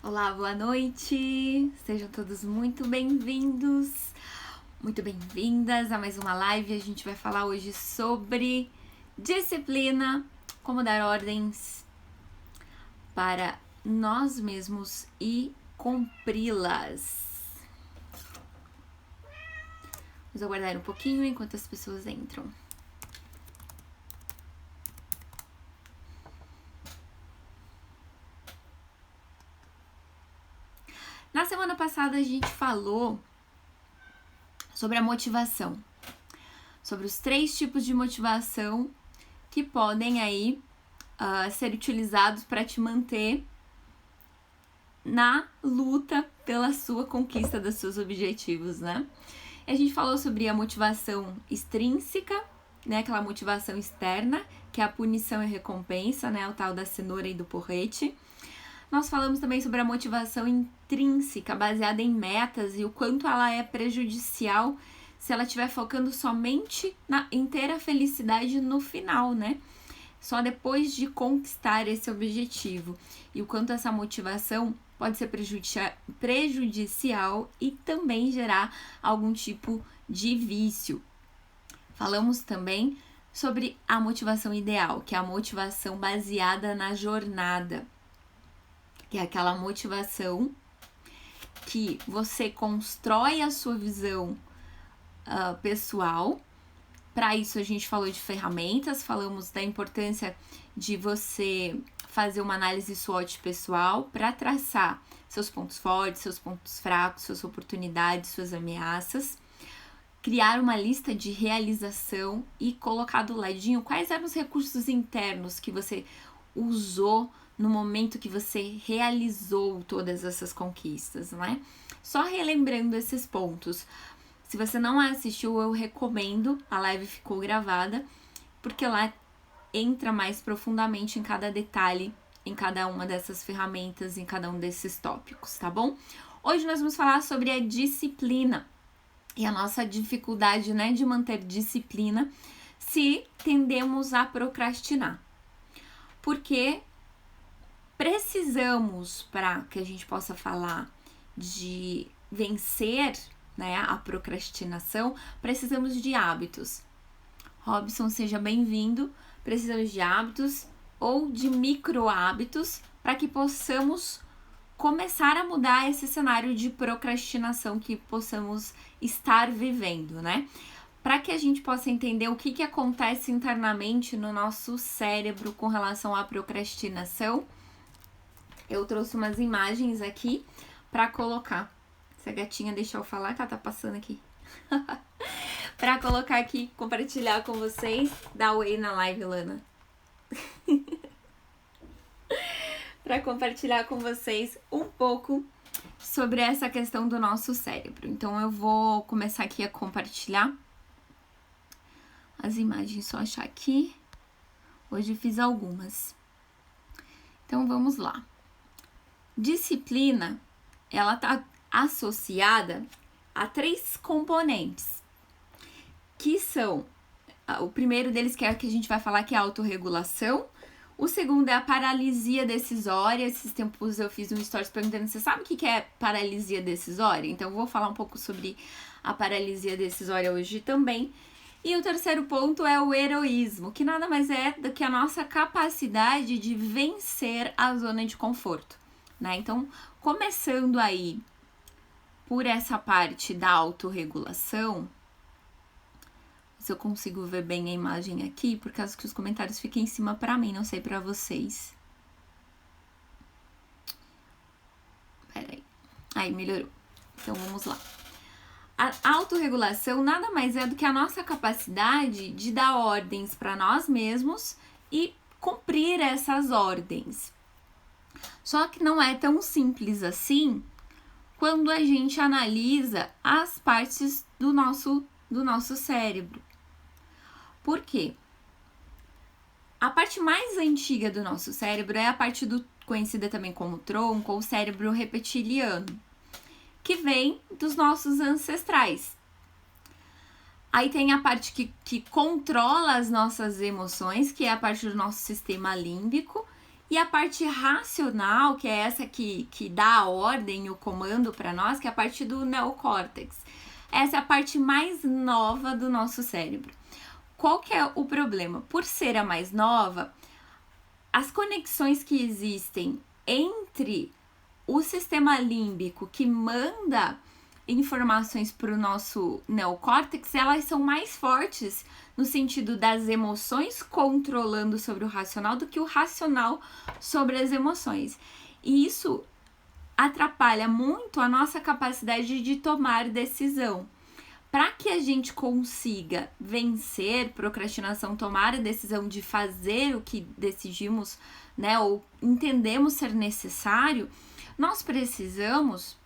Olá, boa noite! Sejam todos muito bem-vindos, muito bem-vindas a mais uma live. A gente vai falar hoje sobre disciplina, como dar ordens para nós mesmos e cumpri-las. Vamos aguardar um pouquinho enquanto as pessoas entram. Na semana passada a gente falou sobre a motivação, sobre os 3 tipos de motivação que podem aí ser utilizados para te manter na luta pela sua conquista dos seus objetivos, né? E a gente falou sobre a motivação extrínseca, né? Aquela motivação externa, que é a punição e recompensa, né? O tal da cenoura e do porrete. Nós falamos também sobre a motivação intrínseca, baseada em metas e o quanto ela é prejudicial se ela estiver focando somente na inteira felicidade no final, né? Só depois de conquistar esse objetivo. E o quanto essa motivação pode ser prejudicial e também gerar algum tipo de vício. Falamos também sobre a motivação ideal, que é a motivação baseada na jornada. Que é aquela motivação que você constrói a sua visão pessoal. Para isso a gente falou de ferramentas, falamos da importância de você fazer uma análise SWOT pessoal para traçar seus pontos fortes, seus pontos fracos, suas oportunidades, suas ameaças. Criar uma lista de realização e colocar do ladinho quais eram os recursos internos que você usou no momento que você realizou todas essas conquistas, né? Só relembrando esses pontos. Se você não assistiu, eu recomendo, a live ficou gravada, porque lá entra mais profundamente em cada detalhe, em cada uma dessas ferramentas, em cada um desses tópicos, tá bom? Hoje nós vamos falar sobre a disciplina e a nossa dificuldade, né, de manter disciplina se tendemos a procrastinar. Porque precisamos, para que a gente possa falar de vencer, né, a procrastinação, precisamos de hábitos. Robson, seja bem-vindo. Precisamos de hábitos ou de micro hábitos para que possamos começar a mudar esse cenário de procrastinação que possamos estar vivendo, né? Para que a gente possa entender o que acontece internamente no nosso cérebro com relação à procrastinação, eu trouxe umas imagens aqui para colocar. Se a gatinha deixar eu falar, que ela tá passando aqui. Para colocar aqui, compartilhar com vocês. Dá oi na live, Lana. Para compartilhar com vocês um pouco sobre essa questão do nosso cérebro. Então eu vou começar aqui a compartilhar as imagens, só achar aqui. Hoje fiz algumas. Então vamos lá. Disciplina, ela tá associada a 3 componentes, que são, o primeiro deles que é o que a gente vai falar, que é a autorregulação. O segundo é a paralisia decisória. Esses tempos eu fiz um stories perguntando, você sabe o que é paralisia decisória? Então eu vou falar um pouco sobre a paralisia decisória hoje também. E o terceiro ponto é o heroísmo, que nada mais é do que a nossa capacidade de vencer a zona de conforto, né? Então, começando aí por essa parte da autorregulação, se eu consigo ver bem a imagem aqui, por causa que os comentários ficam em cima para mim, não sei para vocês. Peraí. Aí, melhorou. Então, vamos lá. A autorregulação nada mais é do que a nossa capacidade de dar ordens para nós mesmos e cumprir essas ordens. Só que não é tão simples assim quando a gente analisa as partes do nosso cérebro. Por quê? A parte mais antiga do nosso cérebro é a parte conhecida também como tronco ou cérebro reptiliano, que vem dos nossos ancestrais. Aí tem a parte que controla as nossas emoções, que é a parte do nosso sistema límbico, E a parte racional, que é essa que dá a ordem, o comando para nós, que é a parte do neocórtex. Essa é a parte mais nova do nosso cérebro. Qual que é o problema? Por ser a mais nova, as conexões que existem entre o sistema límbico, que manda informações para o nosso neocórtex, elas são mais fortes no sentido das emoções controlando sobre o racional do que o racional sobre as emoções. E isso atrapalha muito a nossa capacidade de tomar decisão. Para que a gente consiga vencer procrastinação, tomar a decisão de fazer o que decidimos, né, ou entendemos ser necessário, nós precisamos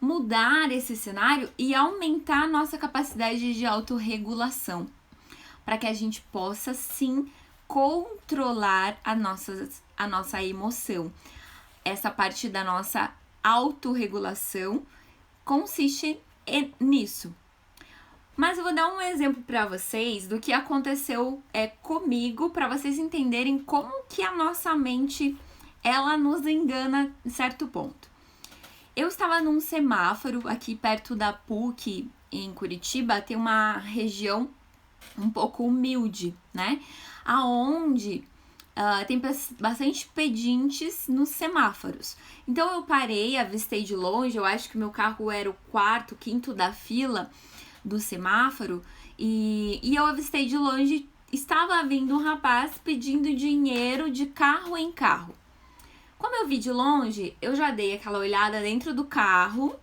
mudar esse cenário e aumentar a nossa capacidade de autorregulação, para que a gente possa sim controlar a nossa emoção. Essa parte da nossa autorregulação consiste nisso. Mas eu vou dar um exemplo para vocês do que aconteceu comigo, para vocês entenderem como que a nossa mente ela nos engana em certo ponto. Eu estava num semáforo aqui perto da PUC, em Curitiba, tem uma região um pouco humilde, né? Aonde tem bastante pedintes nos semáforos. Então eu parei, avistei de longe, eu acho que o meu carro era o quarto, quinto da fila do semáforo, e eu avistei de longe, estava vindo um rapaz pedindo dinheiro de carro em carro. Como eu vi de longe, eu já dei aquela olhada dentro do carro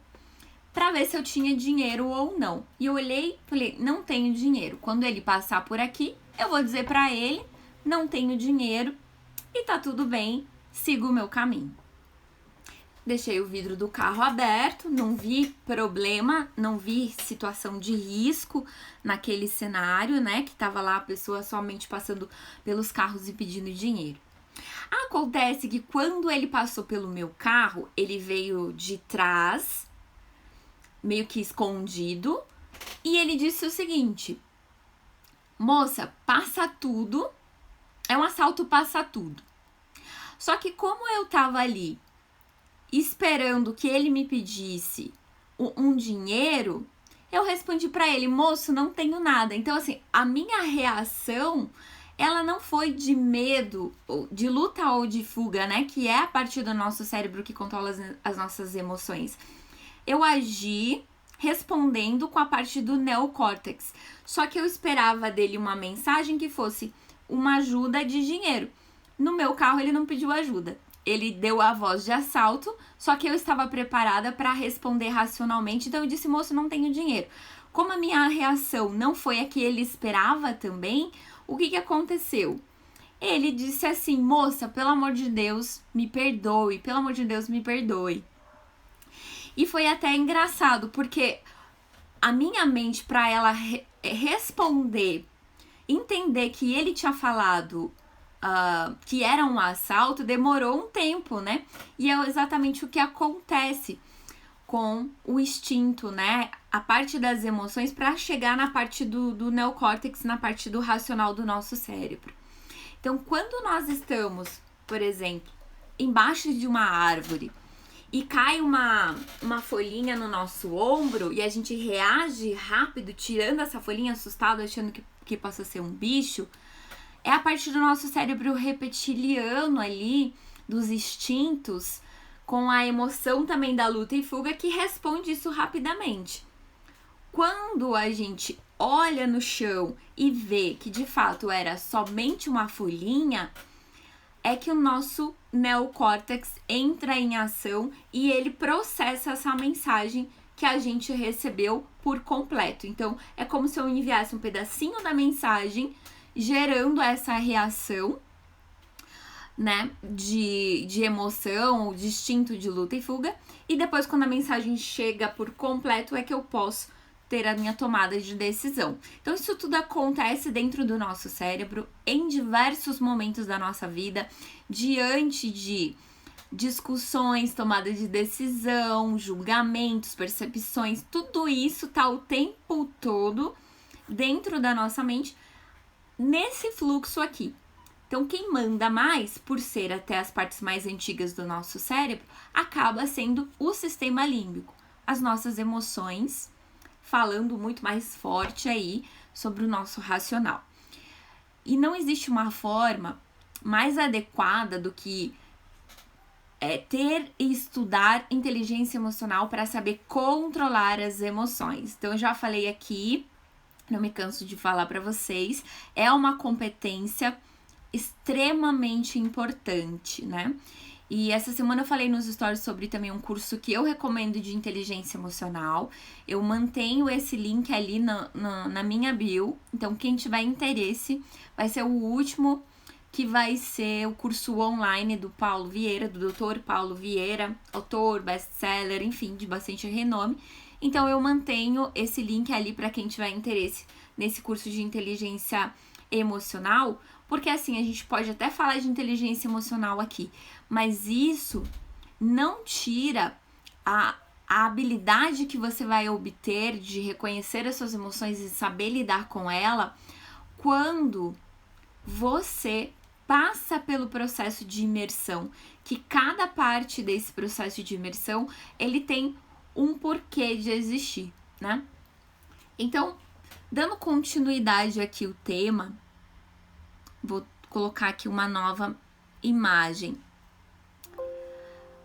para ver se eu tinha dinheiro ou não. E eu olhei, falei, não tenho dinheiro. Quando ele passar por aqui, eu vou dizer para ele, não tenho dinheiro e tá tudo bem, sigo o meu caminho. Deixei o vidro do carro aberto, não vi problema, não vi situação de risco naquele cenário, né? Que tava lá a pessoa somente passando pelos carros e pedindo dinheiro. Acontece que quando ele passou pelo meu carro, ele veio de trás, meio que escondido, e ele disse o seguinte: moça, passa tudo, é um assalto, passa tudo. Só que como eu tava ali esperando que ele me pedisse um dinheiro, eu respondi pra ele, moço, não tenho nada. Então assim, a minha reação, ela não foi de medo, de luta ou de fuga, né? Que é a parte do nosso cérebro que controla as nossas emoções. Eu agi respondendo com a parte do neocórtex. Só que eu esperava dele uma mensagem que fosse uma ajuda de dinheiro. No meu carro ele não pediu ajuda. Ele deu a voz de assalto, só que eu estava preparada para responder racionalmente. Então eu disse, moço, não tenho dinheiro. Como a minha reação não foi a que ele esperava também, o que aconteceu? Ele disse assim, moça, pelo amor de Deus, me perdoe, pelo amor de Deus, me perdoe. E foi até engraçado, porque a minha mente, para ela responder, entender que ele tinha falado que era um assalto, demorou um tempo, né? E é exatamente o que acontece com o instinto, né? A parte das emoções para chegar na parte do neocórtex, na parte do racional do nosso cérebro. Então, quando nós estamos, por exemplo, embaixo de uma árvore e cai uma folhinha no nosso ombro e a gente reage rápido, tirando essa folhinha assustado, achando que possa ser um bicho, é a parte do nosso cérebro reptiliano ali, dos instintos, com a emoção também da luta e fuga, que responde isso rapidamente. Quando a gente olha no chão e vê que de fato era somente uma folhinha, é que o nosso neocórtex entra em ação e ele processa essa mensagem que a gente recebeu por completo. Então, é como se eu enviasse um pedacinho da mensagem, gerando essa reação, né, de emoção, de instinto de luta e fuga, e depois quando a mensagem chega por completo é que eu posso ter a minha tomada de decisão. Então isso tudo acontece dentro do nosso cérebro em diversos momentos da nossa vida, diante de discussões, tomada de decisão, julgamentos, percepções, tudo isso tá o tempo todo dentro da nossa mente, nesse fluxo aqui. Então, quem manda mais, por ser até as partes mais antigas do nosso cérebro, acaba sendo o sistema límbico. As nossas emoções, falando muito mais forte aí sobre o nosso racional. E não existe uma forma mais adequada do que ter e estudar inteligência emocional para saber controlar as emoções. Então, eu já falei aqui, não me canso de falar para vocês, é uma competência extremamente importante, né? E essa semana eu falei nos stories sobre também um curso que eu recomendo de inteligência emocional. Eu mantenho esse link ali na minha bio. Então, quem tiver interesse, vai ser o último, que vai ser o curso online do Paulo Vieira, do Dr. Paulo Vieira, autor, best-seller, enfim, de bastante renome. Então, eu mantenho esse link ali para quem tiver interesse nesse curso de inteligência emocional, porque assim, a gente pode até falar de inteligência emocional aqui, mas isso não tira a habilidade que você vai obter de reconhecer as suas emoções e saber lidar com ela quando você passa pelo processo de imersão, que cada parte desse processo de imersão, ele tem um porquê de existir, né? Então, dando continuidade aqui ao tema, vou colocar aqui uma nova imagem.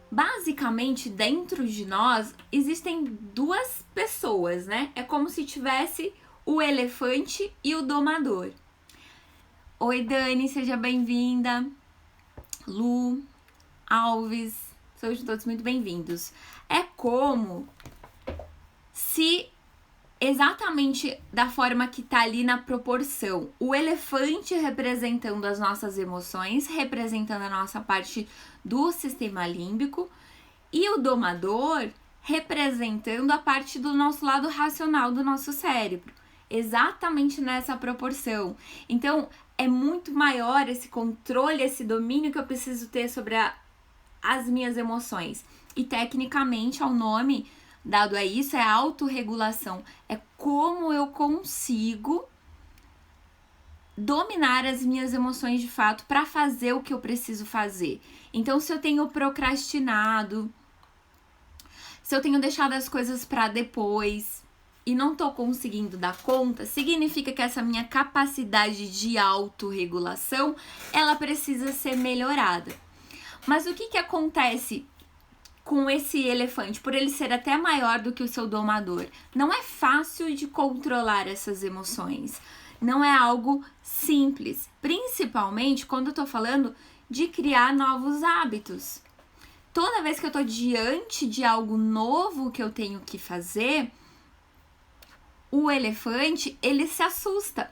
Basicamente, dentro de nós, existem duas pessoas, né? É como se tivesse o elefante e o domador. Oi, Dani, seja bem-vinda. Lu, Alves, sejam todos muito bem-vindos. É como se exatamente da forma que tá ali na proporção. O elefante representando as nossas emoções, representando a nossa parte do sistema límbico, e o domador representando a parte do nosso lado racional do nosso cérebro. Exatamente nessa proporção. Então, é muito maior esse controle, esse domínio que eu preciso ter sobre as minhas emoções. E tecnicamente, ao nome dado a isso, é autorregulação. É como eu consigo dominar as minhas emoções de fato para fazer o que eu preciso fazer. Então, se eu tenho procrastinado, se eu tenho deixado as coisas para depois e não tô conseguindo dar conta, significa que essa minha capacidade de autorregulação, ela precisa ser melhorada. Mas o que acontece com esse elefante, por ele ser até maior do que o seu domador? Não é fácil de controlar essas emoções. Não é algo simples, principalmente quando eu tô falando de criar novos hábitos. Toda vez que eu tô diante de algo novo que eu tenho que fazer, o elefante, ele se assusta.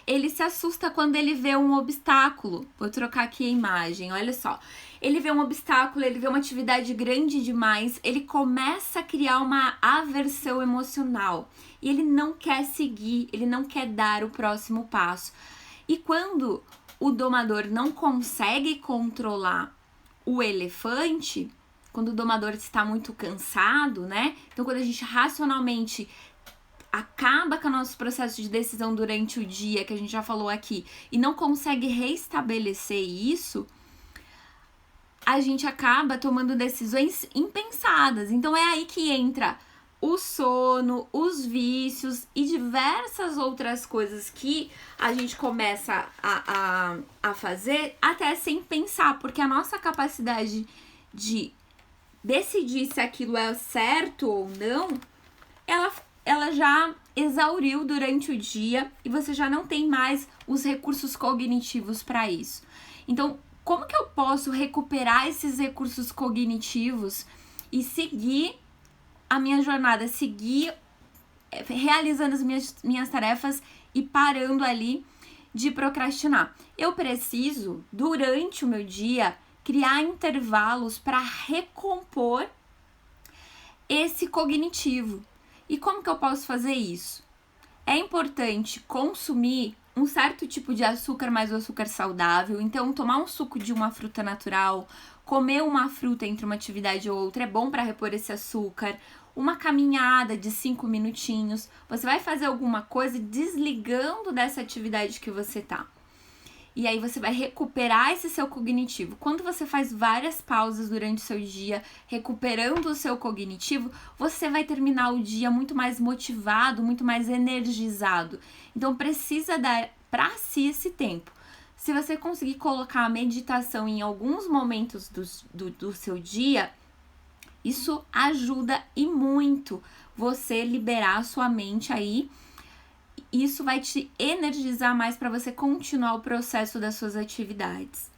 Ele se assusta quando ele vê um obstáculo. Vou trocar aqui a imagem, olha só. Ele vê um obstáculo, ele vê uma atividade grande demais, ele começa a criar uma aversão emocional. E ele não quer seguir, ele não quer dar o próximo passo. E quando o domador não consegue controlar o elefante, quando o domador está muito cansado, né? Então, quando a gente racionalmente acaba com o nosso processo de decisão durante o dia, que a gente já falou aqui, e não consegue reestabelecer isso, a gente acaba tomando decisões impensadas. Então é aí que entra o sono, os vícios e diversas outras coisas que a gente começa a fazer até sem pensar, porque a nossa capacidade de decidir se aquilo é certo ou não, ela já exauriu durante o dia e você já não tem mais os recursos cognitivos para isso. Então, como que eu posso recuperar esses recursos cognitivos e seguir a minha jornada, seguir realizando as minhas tarefas e parando ali de procrastinar? Eu preciso, durante o meu dia, criar intervalos para recompor esse cognitivo. E como que eu posso fazer isso? É importante consumir um certo tipo de açúcar, mas o açúcar saudável. Então, tomar um suco de uma fruta natural, comer uma fruta entre uma atividade ou outra é bom para repor esse açúcar. Uma caminhada de 5 minutinhos. Você vai fazer alguma coisa desligando dessa atividade que você tá. e aí você vai recuperar esse seu cognitivo. Quando você faz várias pausas durante o seu dia, recuperando o seu cognitivo, você vai terminar o dia muito mais motivado, muito mais energizado. Então precisa dar para si esse tempo. Se você conseguir colocar a meditação em alguns momentos do seu dia, isso ajuda e muito você liberar a sua mente aí. Isso vai te energizar mais para você continuar o processo das suas atividades.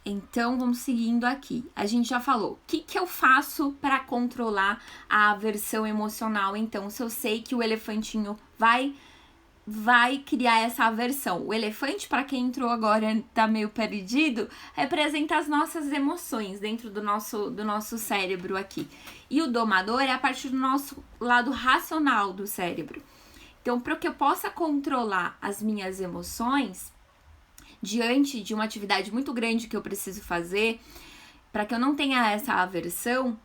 Então, vamos seguindo aqui. A gente já falou, o que eu faço para controlar a aversão emocional? Então, se eu sei que o elefantinho vai criar essa aversão. O elefante, para quem entrou agora, tá meio perdido, representa as nossas emoções dentro do nosso cérebro aqui. E o domador é a partir do nosso lado racional do cérebro. Então, para que eu possa controlar as minhas emoções, diante de uma atividade muito grande que eu preciso fazer, para que eu não tenha essa aversão,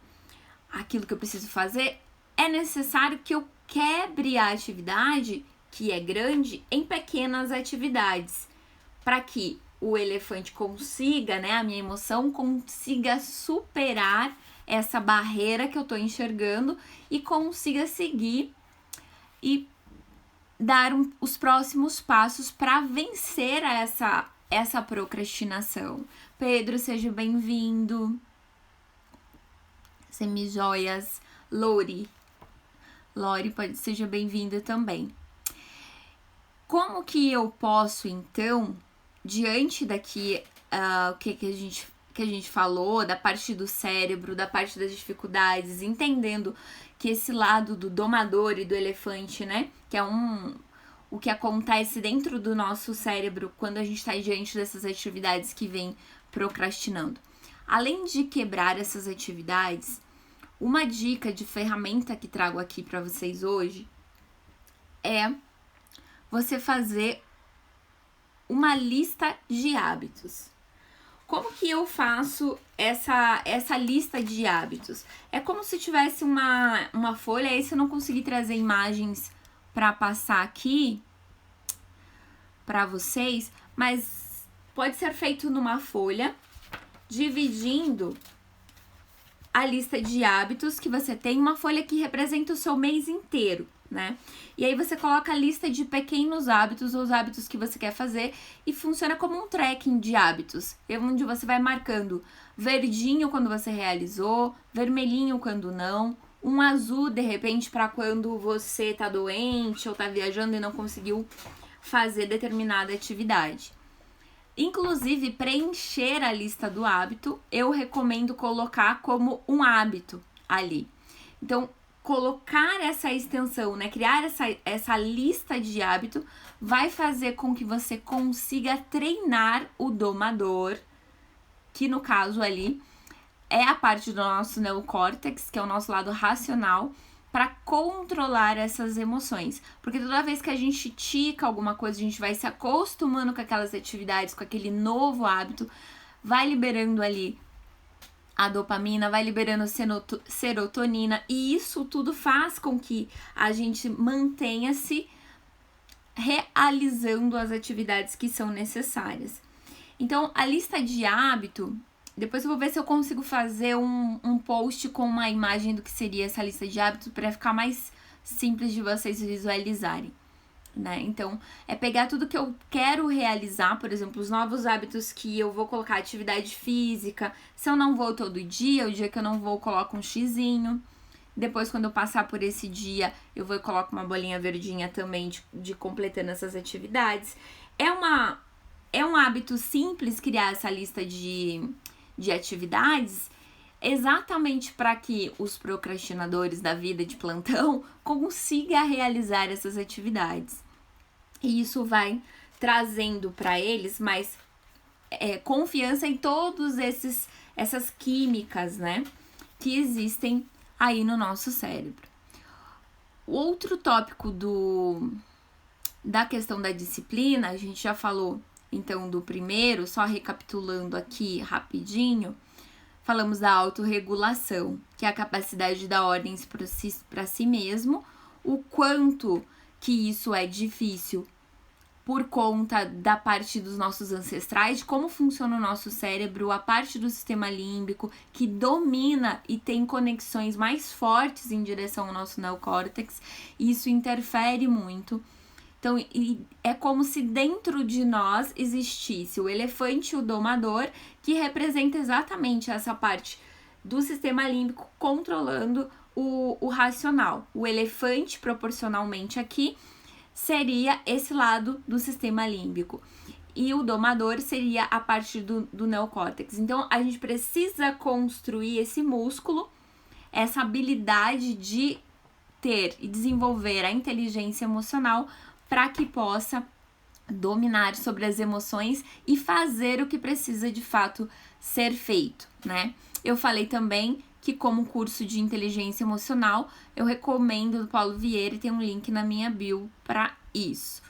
aquilo que eu preciso fazer, é necessário que eu quebre a atividade, que é grande, em pequenas atividades, para que o elefante consiga, né, a minha emoção consiga superar essa barreira que eu tô enxergando e consiga seguir e dar os próximos passos para vencer essa procrastinação. Pedro, seja bem-vindo. Semijoias. Lori, seja bem-vinda também. Como que eu posso, então, diante daqui, o que a gente falou, da parte do cérebro, da parte das dificuldades, entendendo que esse lado do domador e do elefante, né, que é o que acontece dentro do nosso cérebro quando a gente está diante dessas atividades que vem procrastinando. Além de quebrar essas atividades, uma dica de ferramenta que trago aqui para vocês hoje é você fazer uma lista de hábitos. Como que eu faço essa lista de hábitos? É como se tivesse uma folha, aí se eu não conseguir trazer imagens para passar aqui para vocês, mas pode ser feito numa folha, dividindo a lista de hábitos que você tem, uma folha que representa o seu mês inteiro, né? E aí você coloca a lista de pequenos hábitos, ou os hábitos que você quer fazer, e funciona como um tracking de hábitos, onde você vai marcando verdinho quando você realizou, vermelhinho quando não, um azul de repente para quando você tá doente ou tá viajando e não conseguiu fazer determinada atividade. Inclusive, preencher a lista do hábito, eu recomendo colocar como um hábito ali. Então, colocar essa extensão, né, criar essa lista de hábito, vai fazer com que você consiga treinar o domador, que no caso ali é a parte do nosso neocórtex, que é o nosso lado racional, para controlar essas emoções. Porque toda vez que a gente tica alguma coisa, a gente vai se acostumando com aquelas atividades, com aquele novo hábito, vai liberando ali a dopamina, vai liberando serotonina, e isso tudo faz com que a gente mantenha-se realizando as atividades que são necessárias. Então, a lista de hábito, depois eu vou ver se eu consigo fazer um post com uma imagem do que seria essa lista de hábitos para ficar mais simples de vocês visualizarem, né? Então, é pegar tudo que eu quero realizar, por exemplo, os novos hábitos que eu vou colocar, atividade física. Se eu não vou todo dia, o dia que eu não vou, eu coloco um xizinho. Depois, quando eu passar por esse dia, eu vou e coloco uma bolinha verdinha também de completando essas atividades. É um hábito simples criar essa lista de atividades, exatamente para que os procrastinadores da vida de plantão consigam realizar essas atividades. E isso vai trazendo para eles mais confiança em todas essas químicas, né, que existem aí no nosso cérebro. Outro tópico da questão da disciplina, a gente já falou então do primeiro, só recapitulando aqui rapidinho, falamos da autorregulação, que é a capacidade de dar ordens para si mesmo, o quanto que isso é difícil por conta da parte dos nossos ancestrais, de como funciona o nosso cérebro, a parte do sistema límbico, que domina e tem conexões mais fortes em direção ao nosso neocórtex, e isso interfere muito. Então, é como se dentro de nós existisse o elefante e o domador, que representa exatamente essa parte do sistema límbico controlando o racional. O elefante, proporcionalmente aqui, seria esse lado do sistema límbico. E o domador seria a parte do neocórtex. Então, a gente precisa construir esse músculo, essa habilidade de ter e desenvolver a inteligência emocional para que possa dominar sobre as emoções e fazer o que precisa de fato ser feito, né? Eu falei também que como curso de inteligência emocional, eu recomendo do Paulo Vieira e tem um link na minha bio para isso.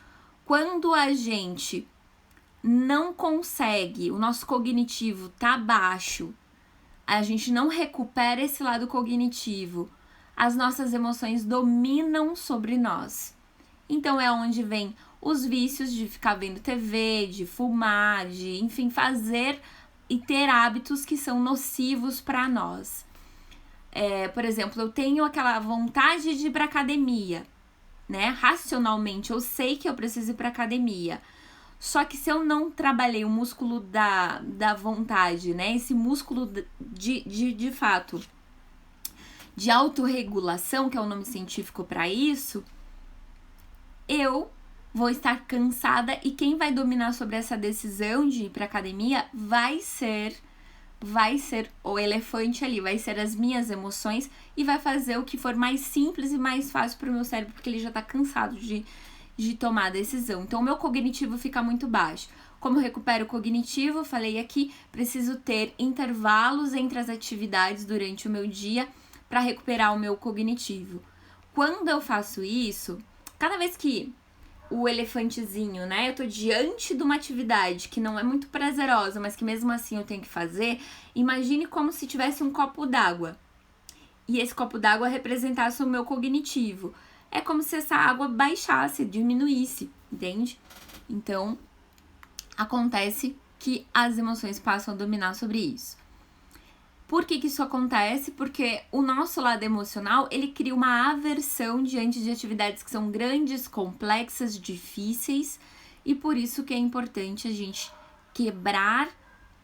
Quando a gente não consegue, o nosso cognitivo tá baixo, a gente não recupera esse lado cognitivo, as nossas emoções dominam sobre nós. Então é onde vem os vícios de ficar vendo TV, de fumar, de, enfim, fazer e ter hábitos que são nocivos para nós. Por exemplo, eu tenho aquela vontade de ir pra academia, né? Racionalmente, eu sei que eu preciso ir pra academia. Só que se eu não trabalhei o músculo da vontade, né? Esse músculo de fato, de autorregulação, que é o nome científico para isso, eu vou estar cansada e quem vai dominar sobre essa decisão de ir pra academia vai ser o elefante ali, vai ser as minhas emoções e vai fazer o que for mais simples e mais fácil pro meu cérebro, porque ele já tá cansado de tomar a decisão. Então, o meu cognitivo fica muito baixo. Como eu recupero o cognitivo, eu falei aqui, preciso ter intervalos entre as atividades durante o meu dia para recuperar o meu cognitivo. Quando eu faço isso, cada vez que o elefantezinho, né, eu tô diante de uma atividade que não é muito prazerosa, mas que mesmo assim eu tenho que fazer, imagine como se tivesse um copo d'água. E esse copo d'água representasse o meu cognitivo. É como se essa água baixasse, diminuísse, entende? Então, acontece que as emoções passam a dominar sobre isso. Por que isso acontece? Porque o nosso lado emocional, ele cria uma aversão diante de atividades que são grandes, complexas, difíceis, e por isso que é importante a gente quebrar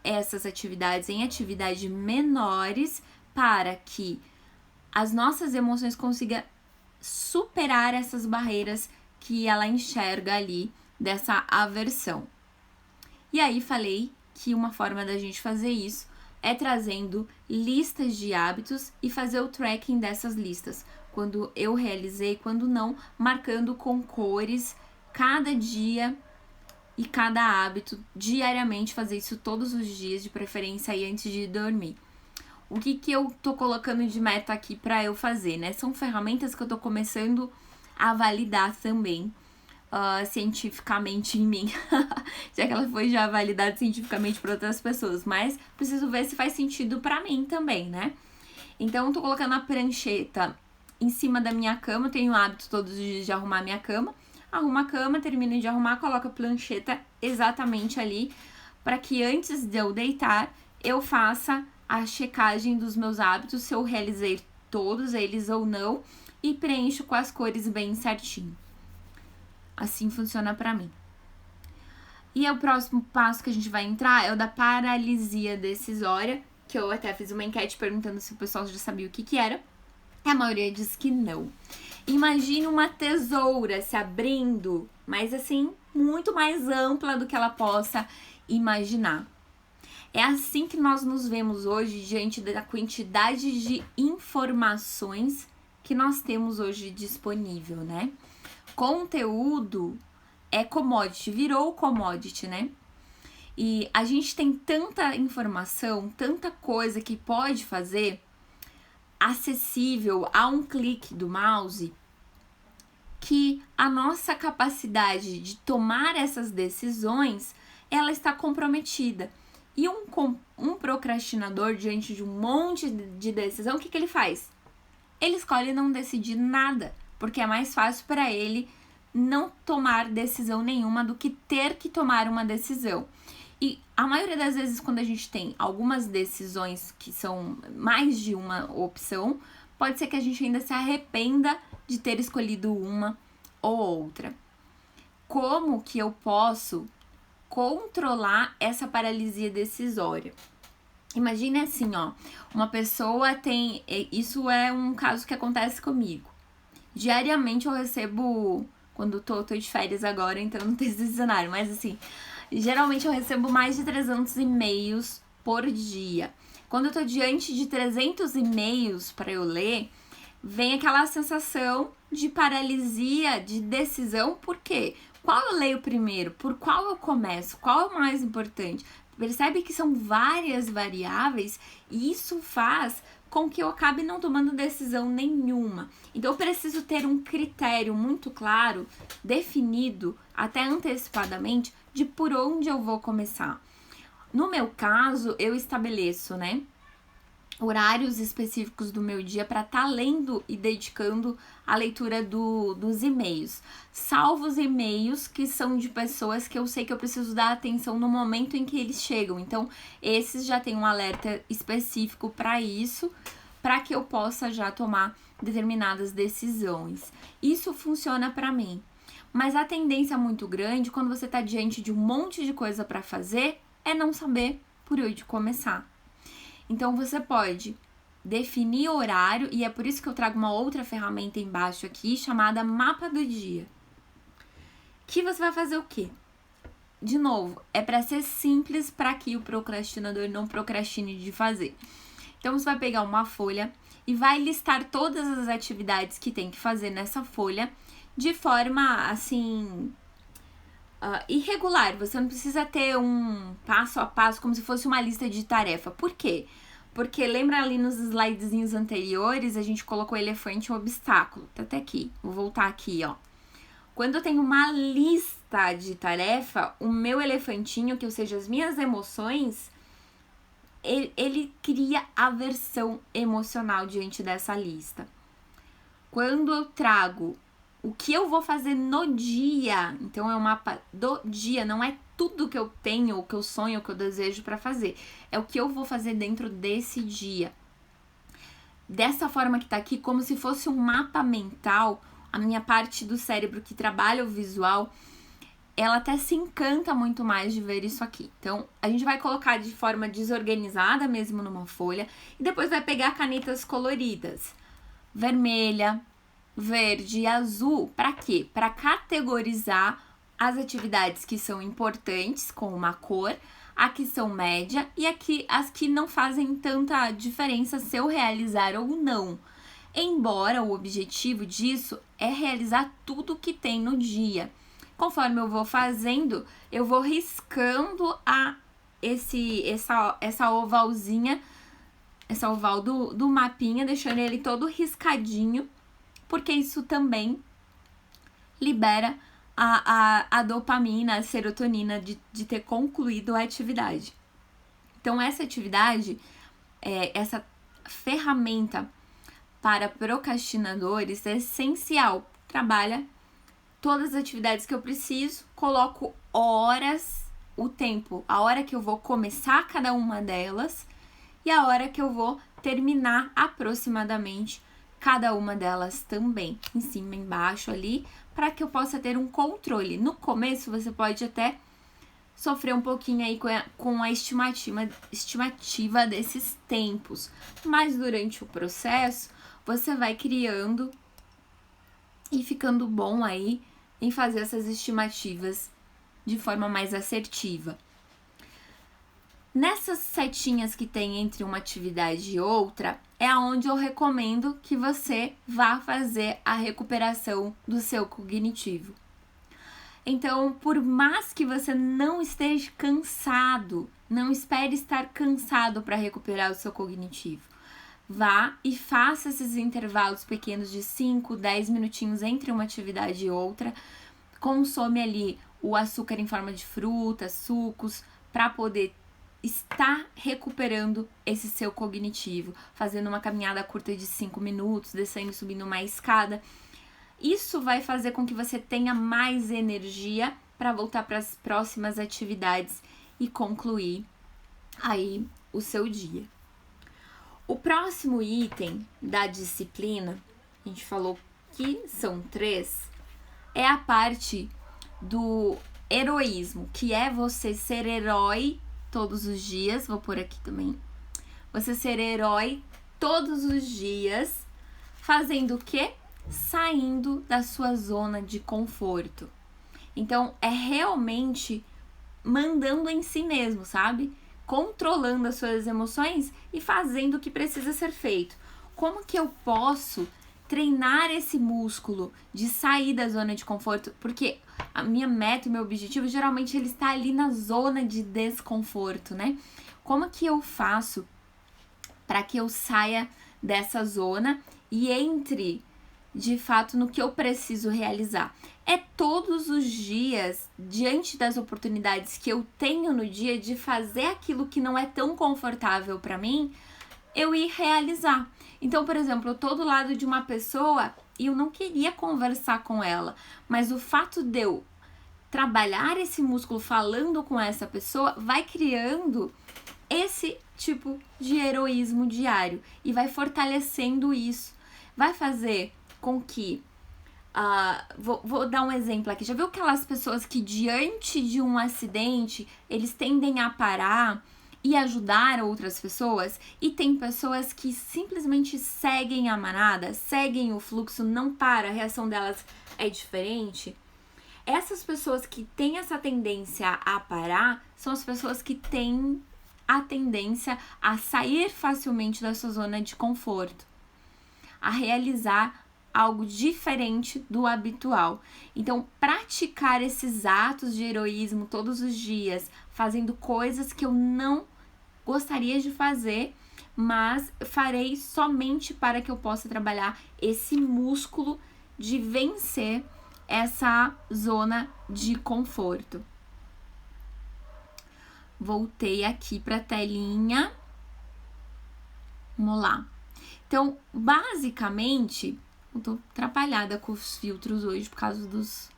essas atividades em atividades menores para que as nossas emoções consigam superar essas barreiras que ela enxerga ali dessa aversão. E aí falei que uma forma da gente fazer isso é trazendo listas de hábitos e fazer o tracking dessas listas. Quando eu realizei, quando não, marcando com cores cada dia e cada hábito, diariamente, fazer isso todos os dias, de preferência aí antes de dormir. O que eu tô colocando de meta aqui para eu fazer, né? São ferramentas que eu tô começando a validar também cientificamente em mim, já que ela foi já validada cientificamente por outras pessoas, mas preciso ver se faz sentido pra mim também, né? Então, eu tô colocando a prancheta em cima da minha cama, eu tenho o hábito todos os dias de arrumar minha cama, arrumo a cama, termino de arrumar, coloco a prancheta exatamente ali, para que antes de eu deitar, eu faça a checagem dos meus hábitos, se eu realizei todos eles ou não, e preencho com as cores bem certinho. Assim funciona pra mim. E o próximo passo que a gente vai entrar é o da paralisia decisória, que eu até fiz uma enquete perguntando se o pessoal já sabia o que era. A maioria diz que não. Imagine uma tesoura se abrindo, mas assim, muito mais ampla do que ela possa imaginar. É assim que nós nos vemos hoje diante da quantidade de informações que nós temos hoje disponível, né? Conteúdo é commodity, virou commodity, né? E a gente tem tanta informação, tanta coisa que pode fazer acessível a um clique do mouse, que a nossa capacidade de tomar essas decisões, ela está comprometida. E um procrastinador diante de um monte de decisão, o que ele faz? Ele escolhe não decidir nada, porque é mais fácil para ele não tomar decisão nenhuma do que ter que tomar uma decisão. E a maioria das vezes, quando a gente tem algumas decisões que são mais de uma opção, pode ser que a gente ainda se arrependa de ter escolhido uma ou outra. Como que eu posso controlar essa paralisia decisória? Imagine assim, ó, uma pessoa tem... Isso é um caso que acontece comigo. Diariamente eu recebo... Quando tô de férias agora, então não tem esse cenário, mas assim... Geralmente eu recebo mais de 300 e-mails por dia. Quando eu tô diante de 300 e-mails para eu ler, vem aquela sensação de paralisia, de decisão. Por quê? Qual eu leio primeiro? Por qual eu começo? Qual é o mais importante? Percebe que são várias variáveis e isso faz com que eu acabe não tomando decisão nenhuma. Então eu preciso ter um critério muito claro, definido, até antecipadamente, de por onde eu vou começar. No meu caso, eu estabeleço, né, horários específicos do meu dia para estar lendo e dedicando a leitura dos e-mails. Salvo os e-mails que são de pessoas que eu sei que eu preciso dar atenção no momento em que eles chegam. Então, esses já tem um alerta específico para isso, para que eu possa já tomar determinadas decisões. Isso funciona para mim. Mas a tendência muito grande, quando você está diante de um monte de coisa para fazer, é não saber por onde começar. Então, você pode definir horário, e é por isso que eu trago uma outra ferramenta embaixo aqui, chamada Mapa do Dia. Que você vai fazer o quê? De novo, é para ser simples, para que o procrastinador não procrastine de fazer. Então, você vai pegar uma folha e vai listar todas as atividades que tem que fazer nessa folha, de forma, assim, irregular. Você não precisa ter um passo a passo, como se fosse uma lista de tarefa. Por quê? Porque lembra ali nos slidezinhos anteriores, a gente colocou elefante e um obstáculo. Tá até aqui. Vou voltar aqui, ó. Quando eu tenho uma lista de tarefa, o meu elefantinho, que ou seja, as minhas emoções, ele cria aversão emocional diante dessa lista. Quando eu trago o que eu vou fazer no dia, então é o mapa do dia, não é tudo que eu tenho, o que eu sonho, o que eu desejo para fazer. É o que eu vou fazer dentro desse dia. Dessa forma que tá aqui, como se fosse um mapa mental, a minha parte do cérebro que trabalha o visual, ela até se encanta muito mais de ver isso aqui. Então, a gente vai colocar de forma desorganizada mesmo numa folha e depois vai pegar canetas coloridas. Vermelha, verde e azul. Para quê? Para categorizar as atividades que são importantes com uma cor, a que são média e as que não fazem tanta diferença se eu realizar ou não. Embora o objetivo disso é realizar tudo que tem no dia. Conforme eu vou fazendo, eu vou riscando essa ovalzinha, essa oval do mapinha, deixando ele todo riscadinho, porque isso também libera a dopamina, a serotonina de ter concluído a atividade. Então, essa atividade, essa ferramenta para procrastinadores é essencial. Trabalha todas as atividades que eu preciso, coloco horas, o tempo, a hora que eu vou começar cada uma delas e a hora que eu vou terminar aproximadamente cada uma delas também, em cima e embaixo ali, para que eu possa ter um controle. No começo, você pode até sofrer um pouquinho aí com a estimativa desses tempos, mas durante o processo, você vai criando e ficando bom aí em fazer essas estimativas de forma mais assertiva. Nessas setinhas que tem entre uma atividade e outra, é aonde eu recomendo que você vá fazer a recuperação do seu cognitivo. Então, por mais que você não esteja cansado, não espere estar cansado para recuperar o seu cognitivo. Vá e faça esses intervalos pequenos de 5, 10 minutinhos entre uma atividade e outra. Consome ali o açúcar em forma de frutas, sucos, para poder estar recuperando esse seu cognitivo. Fazendo uma caminhada curta de 5 minutos, descendo e subindo uma escada. Isso vai fazer com que você tenha mais energia para voltar para as próximas atividades e concluir aí o seu dia. O próximo item da disciplina, a gente falou que são 3, é a parte do heroísmo, que é você ser herói todos os dias. Vou pôr aqui também. Você ser herói todos os dias, fazendo o quê? Saindo da sua zona de conforto. Então, é realmente mandando em si mesmo, sabe? Controlando as suas emoções e fazendo o que precisa ser feito. Como que eu posso treinar esse músculo de sair da zona de conforto? Porque a minha meta e meu objetivo, geralmente, ele está ali na zona de desconforto, né? Como que eu faço para que eu saia dessa zona e entre, de fato, no que eu preciso realizar? É todos os dias, diante das oportunidades que eu tenho no dia de fazer aquilo que não é tão confortável para mim, eu ir realizar. Então, por exemplo, eu tô do lado de uma pessoa e eu não queria conversar com ela, mas o fato de eu trabalhar esse músculo falando com essa pessoa vai criando esse tipo de heroísmo diário e vai fortalecendo isso. Vai fazer com que vou dar um exemplo aqui. Já viu aquelas pessoas que diante de um acidente eles tendem a parar e ajudar outras pessoas? E tem pessoas que simplesmente seguem a manada, seguem o fluxo, não para, a reação delas é diferente. Essas pessoas que têm essa tendência a parar são as pessoas que têm a tendência a sair facilmente da sua zona de conforto, a realizar algo diferente do habitual. Então, praticar esses atos de heroísmo todos os dias, fazendo coisas que eu não gostaria de fazer, mas farei somente para que eu possa trabalhar esse músculo de vencer essa zona de conforto. Voltei aqui para a telinha. Vamos lá. Então, basicamente, eu tô atrapalhada com os filtros hoje por causa dos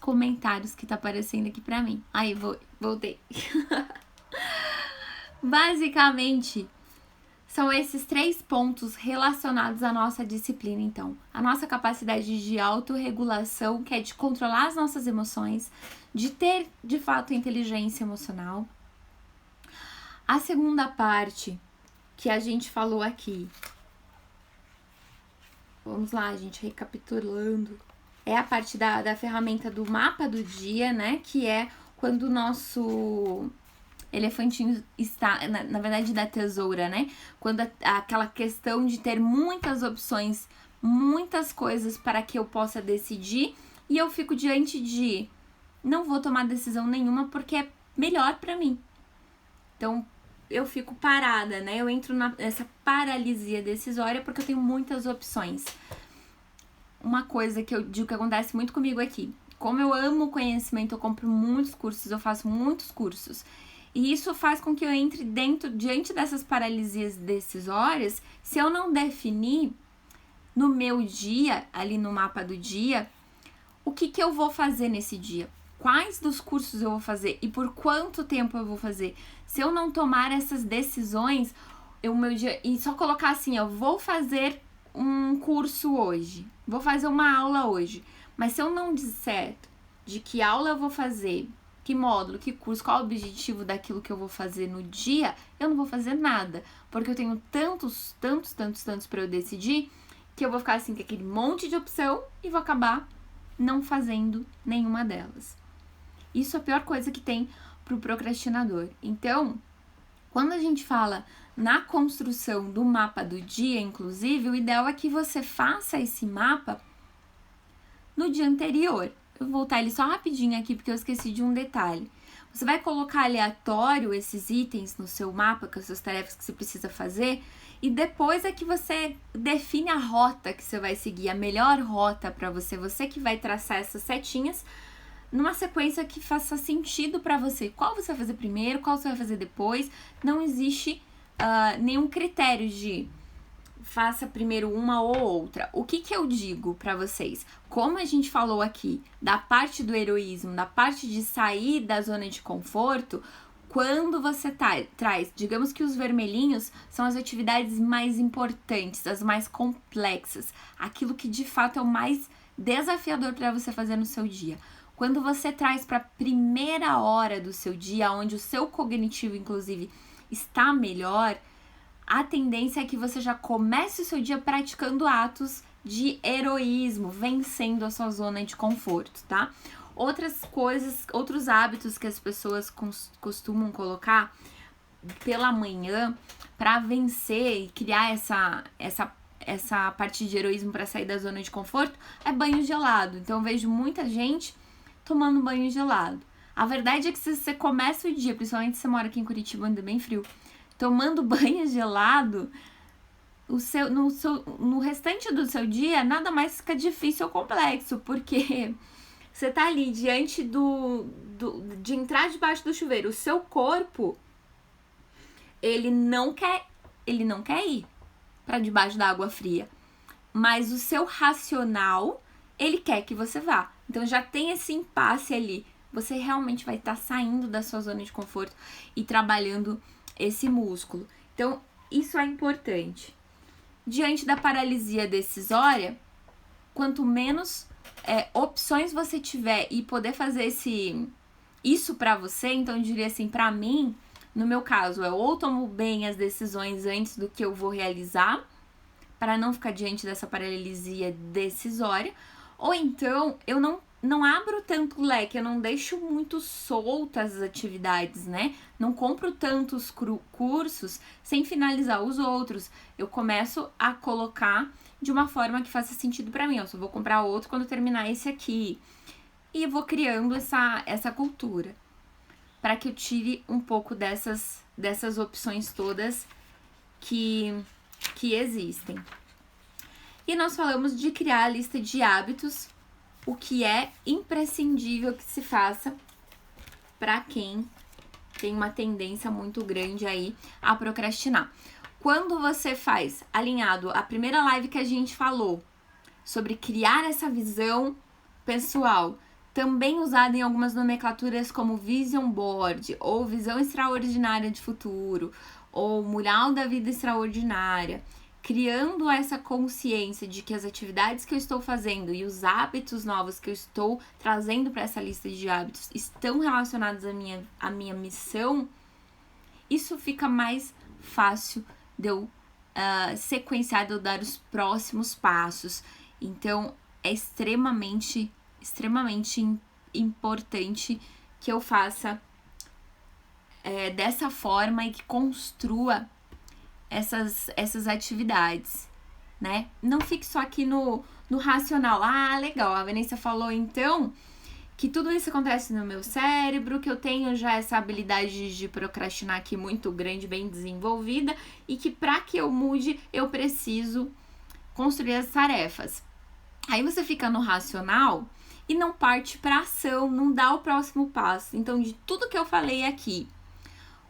comentários que tá aparecendo aqui pra mim. Aí, voltei. Basicamente, são esses 3 pontos relacionados à nossa disciplina, então. A nossa capacidade de autorregulação, que é de controlar as nossas emoções, de ter, de fato, inteligência emocional. A segunda parte que a gente falou aqui, vamos lá, gente, recapitulando. É a parte da ferramenta do mapa do dia, né? Que é quando o nosso elefantinho está, na verdade, da tesoura, né? Quando aquela questão de ter muitas opções, muitas coisas para que eu possa decidir, e eu fico diante de não vou tomar decisão nenhuma porque é melhor para mim. Então, eu fico parada, né? Eu entro nessa paralisia decisória porque eu tenho muitas opções. Uma coisa que eu digo que acontece muito comigo aqui. Como eu amo conhecimento, eu compro muitos cursos, eu faço muitos cursos. E isso faz com que eu entre diante dessas paralisias decisórias, se eu não definir no meu dia, ali no mapa do dia, o que eu vou fazer nesse dia. Quais dos cursos eu vou fazer e por quanto tempo eu vou fazer. Se eu não tomar essas decisões, meu dia, e só colocar assim, eu vou fazer um curso hoje, vou fazer uma aula hoje, mas se eu não disser de que aula eu vou fazer, que módulo, que curso, qual o objetivo daquilo que eu vou fazer no dia, eu não vou fazer nada, porque eu tenho tantos para eu decidir, que eu vou ficar assim com aquele monte de opção e vou acabar não fazendo nenhuma delas. Isso é a pior coisa que tem pro procrastinador. Então, quando a gente fala na construção do mapa do dia, inclusive, o ideal é que você faça esse mapa no dia anterior. Eu vou voltar ele só rapidinho aqui, porque eu esqueci de um detalhe. Você vai colocar aleatório esses itens no seu mapa, com as suas tarefas que você precisa fazer, e depois é que você define a rota que você vai seguir, a melhor rota para você. Você que vai traçar essas setinhas numa sequência que faça sentido para você. Qual você vai fazer primeiro, qual você vai fazer depois. Não existe nenhum critério de faça primeiro uma ou outra. O que eu digo pra vocês? Como a gente falou aqui, da parte do heroísmo, da parte de sair da zona de conforto, quando você traz, digamos que os vermelhinhos são as atividades mais importantes, as mais complexas, aquilo que de fato é o mais desafiador para você fazer no seu dia. Quando você traz para a primeira hora do seu dia, onde o seu cognitivo, inclusive, está melhor, a tendência é que você já comece o seu dia praticando atos de heroísmo, vencendo a sua zona de conforto, tá? Outras coisas, outros hábitos que as pessoas costumam colocar pela manhã para vencer e criar essa parte de heroísmo para sair da zona de conforto é banho gelado. Então eu vejo muita gente tomando banho gelado. A verdade é que se você começa o dia, principalmente se você mora aqui em Curitiba, anda bem frio, tomando banho gelado, no restante do seu dia nada mais fica difícil ou complexo, porque você tá ali diante de entrar debaixo do chuveiro. O seu corpo, ele não quer ir para debaixo da água fria. Mas o seu racional, ele quer que você vá. Então já tem esse impasse ali. Você realmente vai estar saindo da sua zona de conforto e trabalhando esse músculo. Então, isso é importante. Diante da paralisia decisória, quanto menos opções você tiver e poder fazer isso pra você, então eu diria assim, pra mim, no meu caso, eu ou tomo bem as decisões antes do que eu vou realizar, para não ficar diante dessa paralisia decisória, ou então eu não abro tanto leque, eu não deixo muito soltas as atividades, né? Não compro tantos cursos sem finalizar os outros. Eu começo a colocar de uma forma que faça sentido pra mim. Eu só vou comprar outro quando terminar esse aqui. E vou criando essa cultura para que eu tire um pouco dessas opções todas que existem. E nós falamos de criar a lista de hábitos, o que é imprescindível que se faça para quem tem uma tendência muito grande aí a procrastinar. Quando você faz alinhado a primeira live que a gente falou sobre criar essa visão pessoal, também usada em algumas nomenclaturas como Vision Board, ou Visão Extraordinária de Futuro, ou Mural da Vida Extraordinária, criando essa consciência de que as atividades que eu estou fazendo e os hábitos novos que eu estou trazendo para essa lista de hábitos estão relacionados à minha missão, isso fica mais fácil de eu sequenciar, de eu dar os próximos passos. Então, é extremamente importante que eu faça dessa forma e que construa essas atividades, né? Não fique só aqui no racional. Ah, legal, a Vanessa falou então que tudo isso acontece no meu cérebro, que eu tenho já essa habilidade de procrastinar aqui muito grande, bem desenvolvida, e que para que eu mude, eu preciso construir as tarefas. Aí você fica no racional e não parte para ação, não dá o próximo passo. Então, de tudo que eu falei aqui,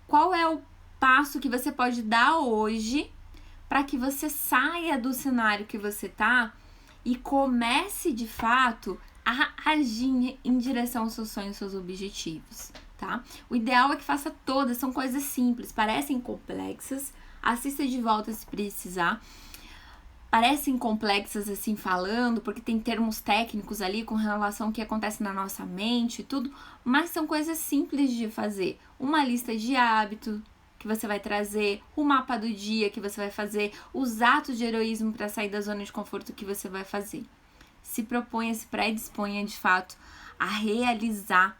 qual é o passo que você pode dar hoje para que você saia do cenário que você tá e comece de fato a agir em direção aos seus sonhos, seus objetivos, tá? O ideal é que faça todas, são coisas simples, parecem complexas, assista de volta se precisar. Parecem complexas assim falando, porque tem termos técnicos ali com relação ao que acontece na nossa mente e tudo, mas são coisas simples de fazer. Uma lista de hábito que você vai trazer, o mapa do dia que você vai fazer, os atos de heroísmo para sair da zona de conforto que você vai fazer. Se proponha, se predisponha de fato a realizar,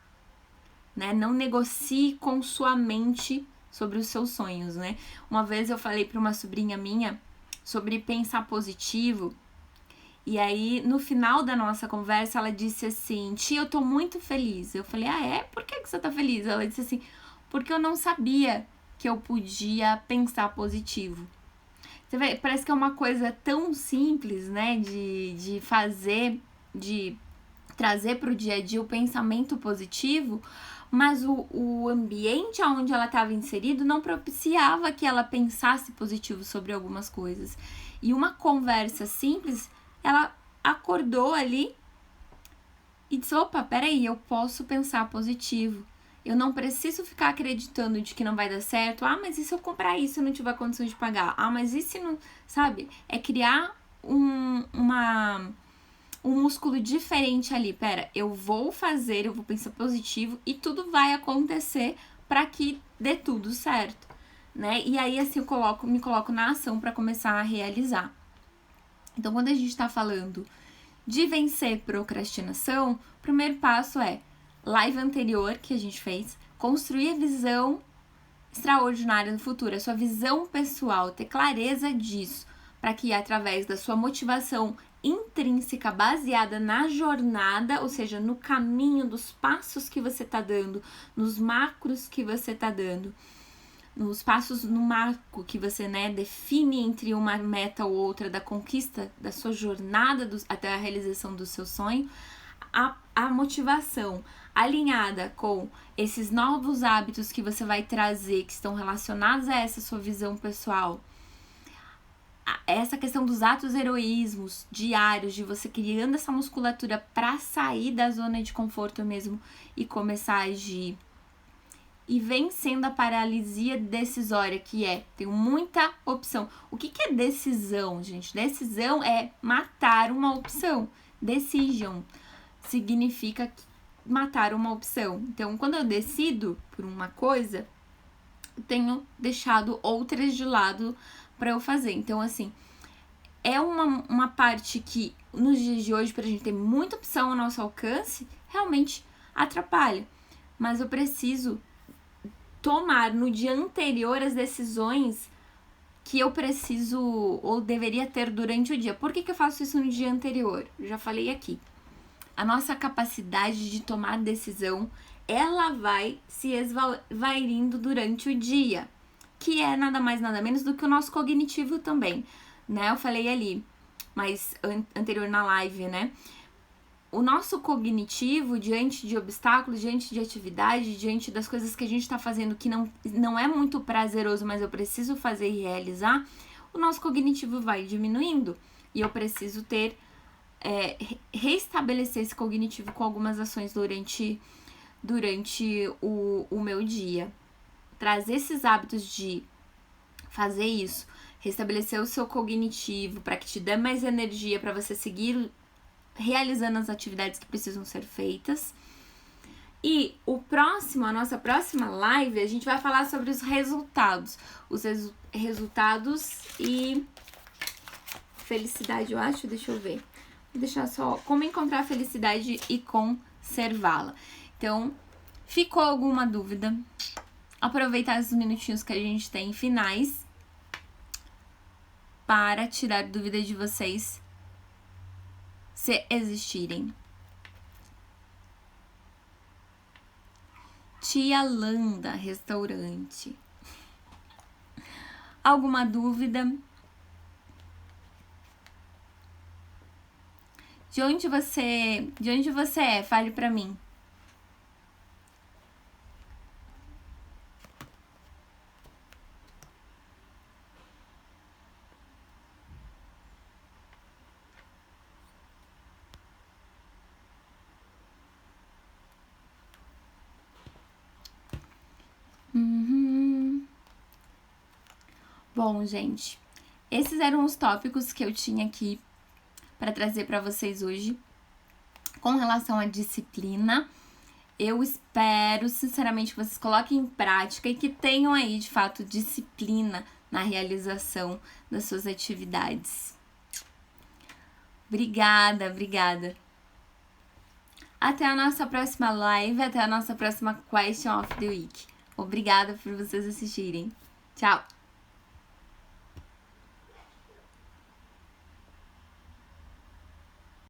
né? Não negocie com sua mente sobre os seus sonhos, né? Uma vez eu falei para uma sobrinha minha sobre pensar positivo, e aí no final da nossa conversa ela disse assim: tia, eu tô muito feliz. Eu falei: ah, é? Por que você tá feliz? Ela disse assim: porque eu não sabia que eu podia pensar positivo. Você vê, parece que é uma coisa tão simples, né, de fazer, de trazer para o dia a dia o pensamento positivo, mas o ambiente onde ela estava inserido não propiciava que ela pensasse positivo sobre algumas coisas. E uma conversa simples, ela acordou ali e disse, opa, peraí, eu posso pensar positivo. Eu não preciso ficar acreditando de que não vai dar certo. Ah, mas e se eu comprar isso e não tiver condição de pagar? Ah, mas e se não... Sabe? É criar um músculo diferente ali. Pera, eu vou pensar positivo e tudo vai acontecer para que dê tudo certo, né? E aí, assim, me coloco na ação para começar a realizar. Então, quando a gente tá falando de vencer procrastinação, o primeiro passo é live anterior que a gente fez, construir a visão extraordinária do futuro, a sua visão pessoal, ter clareza disso, para que através da sua motivação intrínseca baseada na jornada, ou seja, no caminho, dos passos que você tá dando, nos macros que você tá dando, nos passos no marco que você, né, define entre uma meta ou outra da conquista da sua jornada até a realização do seu sonho, a motivação alinhada com esses novos hábitos que você vai trazer, que estão relacionados a essa sua visão pessoal, essa questão dos atos heroísmos diários, de você criando essa musculatura para sair da zona de conforto mesmo e começar a agir. E vencendo a paralisia decisória, que tenho muita opção. O que é decisão, gente? Decisão é matar uma opção. Decision significa matar uma opção. Então, quando eu decido por uma coisa, eu tenho deixado outras de lado para eu fazer. Então, assim, é uma parte que nos dias de hoje, pra gente ter muita opção ao nosso alcance, realmente atrapalha. Mas eu preciso tomar no dia anterior as decisões que eu preciso ou deveria ter durante o dia. Por que eu faço isso no dia anterior? Eu já falei aqui. A nossa capacidade de tomar decisão, ela vai se esvairindo durante o dia, que é nada mais, nada menos do que o nosso cognitivo também, né? Eu falei ali, mas anterior na live, né? O nosso cognitivo, diante de obstáculos, diante de atividade, diante das coisas que a gente está fazendo que não é muito prazeroso, mas eu preciso fazer e realizar, o nosso cognitivo vai diminuindo. E eu preciso reestabelecer esse cognitivo com algumas ações durante o meu dia. Trazer esses hábitos de fazer isso, restabelecer o seu cognitivo para que te dê mais energia para você seguir realizando as atividades que precisam ser feitas. E a nossa próxima live, a gente vai falar sobre os resultados. Os resultados e felicidade, eu acho, deixa eu ver. Vou deixar só como encontrar a felicidade e conservá-la. Então, ficou alguma dúvida? Aproveitar esses minutinhos que a gente tem finais para tirar dúvida de vocês, se existirem. Tia Landa, restaurante. Alguma dúvida? De onde você é? Fale pra mim. Bom, gente, esses eram os tópicos que eu tinha aqui para trazer para vocês hoje com relação à disciplina. Eu espero, sinceramente, que vocês coloquem em prática e que tenham aí, de fato, disciplina na realização das suas atividades. Obrigada. Até a nossa próxima live, até a nossa próxima Question of the Week. Obrigada por vocês assistirem. Tchau!